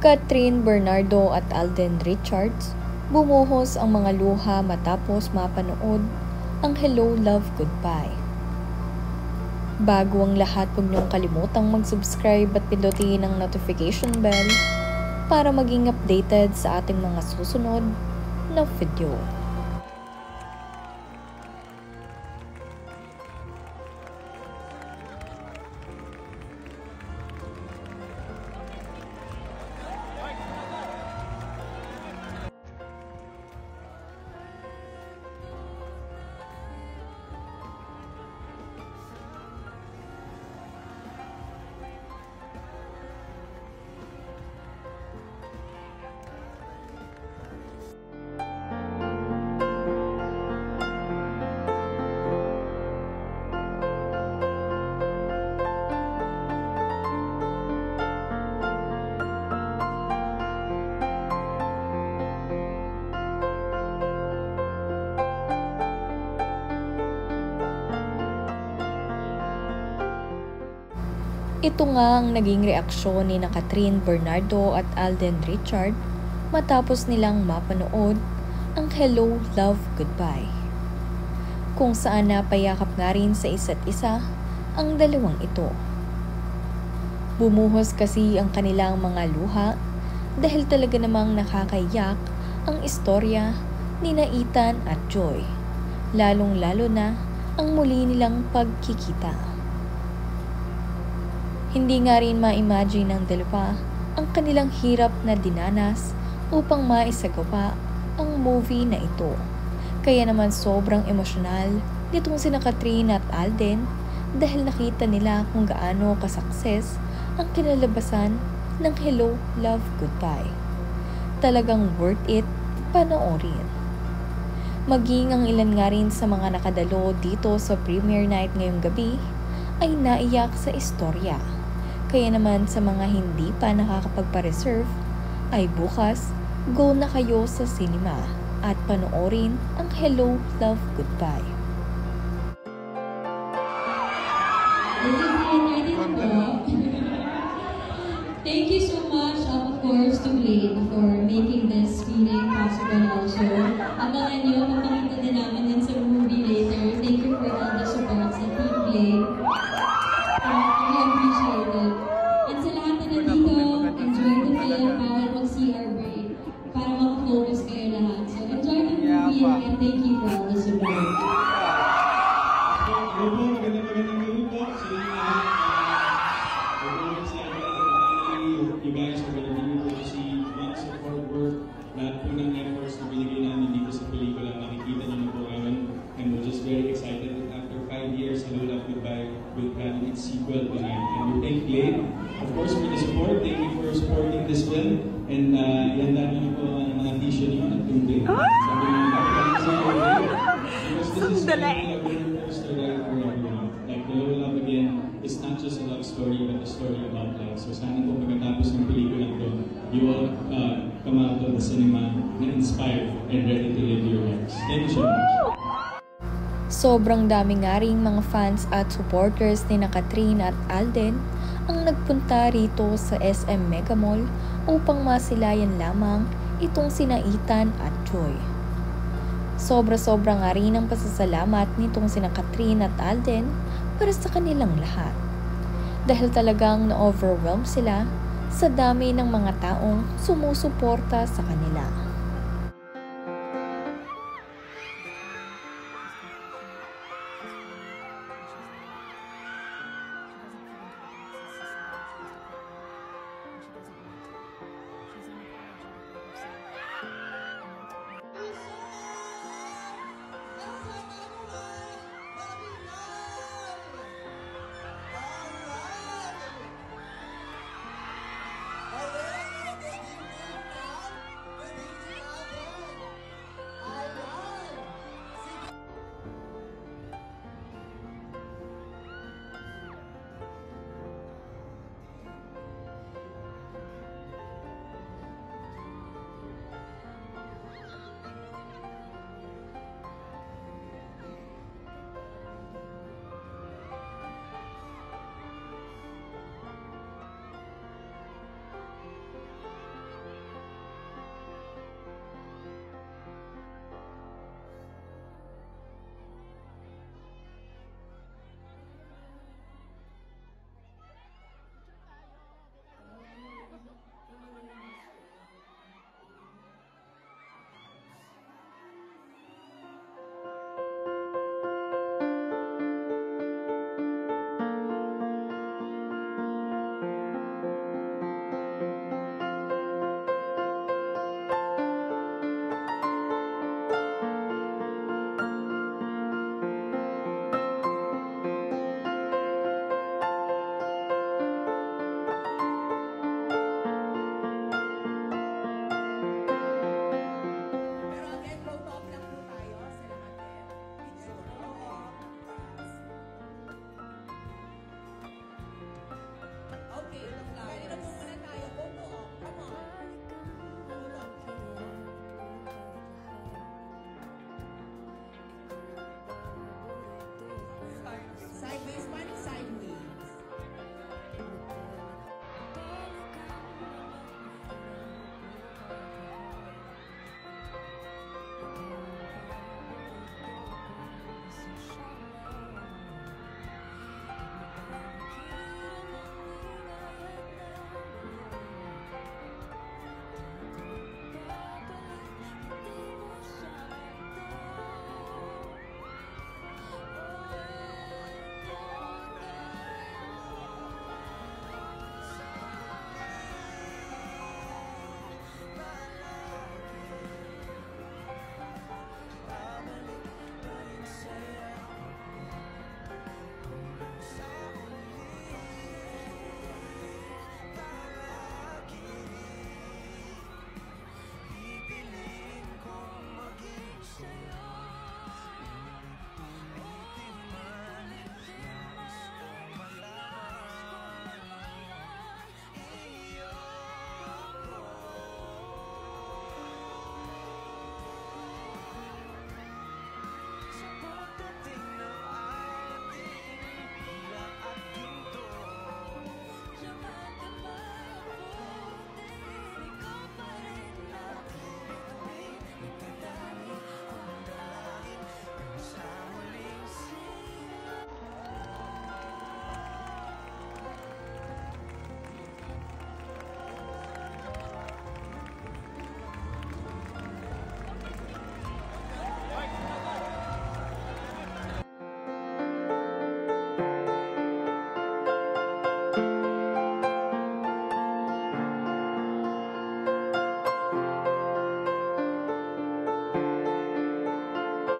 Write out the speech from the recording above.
Catherine Bernardo at Alden Richards, bumuhos ang mga luha matapos mapanood ang Hello, Love, Goodbye. Bago ang lahat, huwag niyong kalimutang mag-subscribe at pindutin ang notification bell para maging updated sa ating mga susunod na video. Ito nga ang naging reaksyon ni Catherine Bernardo at Alden Richard matapos nilang mapanood ang Hello, Love, Goodbye, kung saan napayakap nga rin sa isa't isa ang dalawang ito. Bumuhos kasi ang kanilang mga luha dahil talaga namang nakakaiyak ang istorya ni Ethan at Joy, lalong-lalo na ang muli nilang pagkikita. Hindi nga rin ma-imagine ng dalawa ang kanilang hirap na dinanas upang maisagawa ang movie na ito. Kaya naman sobrang emosyonal nitong sina Catherine at Alden dahil nakita nila kung gaano kasukses ang kinalabasan ng Hello, Love, Goodbye. Talagang worth it panoorin. Maging ang ilan nga rin sa mga nakadalo dito sa premiere night ngayong gabi ay naiyak sa istorya. Kaya naman sa mga hindi pa nakakapagpa-reserve ay bukas, go na kayo sa cinema at panoorin ang Hello, Love, Goodbye. Thank you so much, of course, to Glade for making this screening possible also. Abangan nyo, mapakita din namin din sa movie later. Thank you for all the support sa Team Glade. We appreciate it. And sa lahat na nandito, enjoy the film, bawal mag-CR break para mag-focus kayo lahat. So enjoy the movie and thank you for all the support. You guys are going to be able to see lots of hard work, lahat po ng efforts na binigay namin dito sa pelikula, makikita nyo na po ngayon. And we're just very excited that after 5 years, Hello, Love, Goodbye will have its sequel tonight. And we thank Glade, of course, for the support. Thank you for supporting this film. And ihanda nyo na po ang mga t-shirt nyo at yung Glade. Sabi nyo, because this is really a roller coaster ride for everyone. Like, Hello, Love Again, it's not just a love story, but a story about life. So sana po pagkatapos ng pelikula ito, you all come out of the cinema na inspired and ready to live your lives. Thank you so much. Sobrang dami nga ring mga fans at supporters ni Catherine at Alden ang nagpunta rito sa SM Mega Mall upang masilayan lamang itong sina Ethan at Joy. Sobra-sobra nga rin ang pasasalamat nitong sina Catherine at Alden para sa kanilang lahat. Dahil talagang na-overwhelm sila sa dami ng mga taong sumusuporta sa kanila.